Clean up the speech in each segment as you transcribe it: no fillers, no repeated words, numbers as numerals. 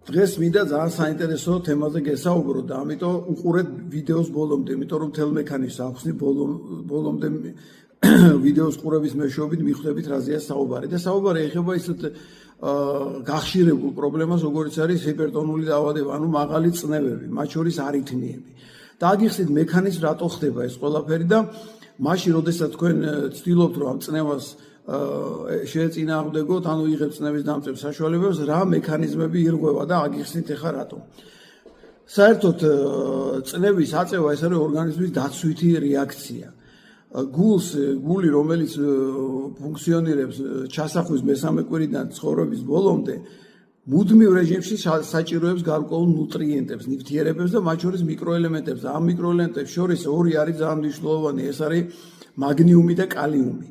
დღეს მინდა ძალიან საინტერესო თემაზე გესაუბროთ და ამიტომ უყურეთ ვიდეოს ბოლომდე, იმიტომ რომ მთელ მექანიზმს ახსნი ბოლომდე ვიდეოს ყურების მეშვეობით მიხვდებით რაზეა საუბარი და საუბარი ეხება ისეთ გახშირებულ პრობლემას, როგორიც არის ჰიპერტონული დაავადება, ანუ მაღალი წნევები, მათ შორის არითმიები. და აგიხსნით მექანიზმს რატო ხდება ეს ყველაფერი და მაშინ, როდესაც თქვენ ცდილობთ რომ ამ წნევას შეეწინააღმდეგოთ, ანუ იღებთ წნევის დამწევ საშუალებებს, რა მექანიზმები ირღვევა და აგიხსნით ახლა რატო. საერთოდ წნევის აწევა ეს არის ორგანიზმის დაცვითი რეაქცია. გული, რომელიც ფუნქციონირებს ჩასახვის მესამე კვირიდან ცხოვრების ბოლომდე, მუდმივ რეჟიმში საჭიროებს გარკვეულ ნუტრიენტებს, ნივთიერებებს და მათ შორის მიკროელემენტებს. ამ მიკროელემენტებს შორის ორი არის ძალიან მნიშვნელოვანი, ეს არის მაგნიუმი და კალიუმი.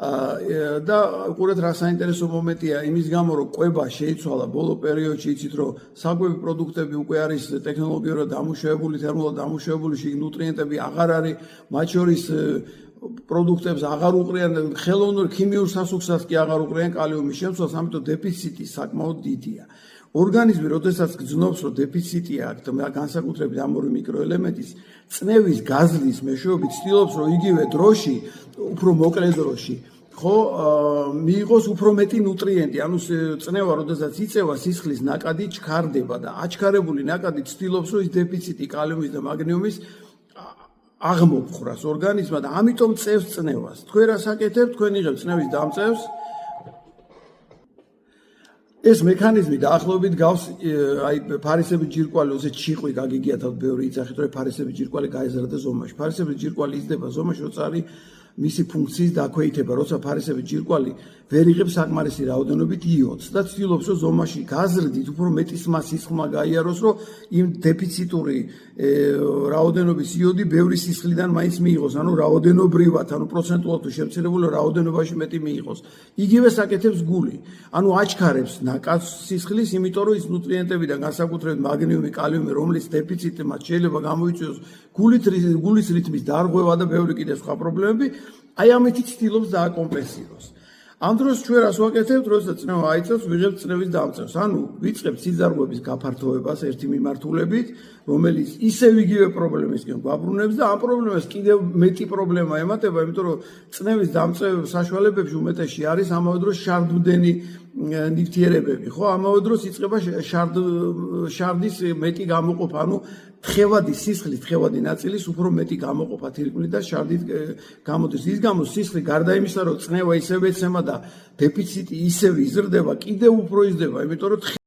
და უყურეთ რა საინტერესო მომენტია იმის გამო რომ კვება შეიცვალა ბოლო პერიოდში იცით რომ საკვები პროდუქტები უკვე არის ტექნოლოგიურად დამუშავებული, თერმულად დამუშავებული, შიგ ნუტრიენტები აღარ არის, მათ შორის პროდუქტებს აღარ უყრიან, ხელოვნურ ქიმიურ სასუქსაც კი აღარ უყრიან კალიუმის შემცველს, ამიტომ დეფიციტი საკმაოდ დიდია. ორგანიზმი, როდესაც გძნობს, რომ დეფიციტი აქვს განსაკუთრებით ამ ორი მიკროელემენტის, წნევის გაზრდის მეშვეობით ცდილობს, რომ იგივე დროში, უფრო მოკლე დროში, ხო, მიიღოს უფრო მეტი ნუტრიენტი, ანუ წნევა, როდესაც იწევა, სისხლის ნაკადი ჩქარდება და აჩქარებული ნაკადი ცდილობს, რომ ის დეფიციტი კალიუმის და მაგნიუმის აღმოფხვრას ორგანიზმმა და ამიტომ წევს წნევას. თქვენ რას აკეთებთ? თქვენ იღებთ წნევის დამწევს. ეს მექანიზმი დაახლოებით გავს აი ფარისების ჯირკვალი, ოსე ჭიყვი გაგიგიათავთ ბევრი იძახით, რომ ფარისების ჯირკვალი გაეზრდა ზომაში. ფარისების ჯირკვალი იზრდება ზომაში, როცა არის მისი ფუნქციის დაქვეითება, როცა ფარისების ჯირკვალი ვერ იღებს საკმარისი რაოდენობით იონს და ცდილობს, რომ ზომაში გაზრდით უფრო მეტი სისხლმა გაიაროს, რომ იმ დეფიციტური რაოდენობის იონი ბევრი სისხლიდან მაინც მიიღოს, ანუ რაოდენობრივად, ანუ პროცენტულად თუ შემცირებული რაოდენობაში მეტი მიიღოს. იგივეს აკეთებს გული. ანუ აჩქარებს ნაკადს სისხლის, იმიტომ რომ ის ნუტრიენტებიდან განსაკუთრებით მაგნიუმი, კალიუმი, რომლის დეფიციტი მათ შეიძლება გამოიწვიოს გულის რითმის დარღვევა და ბევრი კიდე სხვა პრობლემები, აი ამით ცდილობს დააკომპენსიროს. ამ დროს ჩვენ რას ვაკეთებთ, როდესაც წნევა აიწევს, ვიღებთ წნევის დამწევს. ანუ ვიწყებთ სიძარღვების გაფართოებას ერთი მიმართულებით, რომელიც ისევ იგივე პრობლემისკენ გვაბრუნებს და ამ პრობლემას კიდევ მეტი პრობლემა ემატება, იმიტომ რომ წნევის დამწევ საშუალებებში უმეტესში არის ამავე დროს შარდმდენი ნივთიერებები, ხო? ამავე დროს იწყება შარდის მეტი გამოყოფა, ანუ სისხლის თხევადი ნაწილის უფრო მეტი გამოყოფა თირკმლით და შარდით გამოდის. ის გამო სისხლი გარდა იმისა, რომ წნევა ისევ ეცემა და დეფიციტი ისევ იზრდება, კიდევ უფრო იზრდება, იმიტომ რომ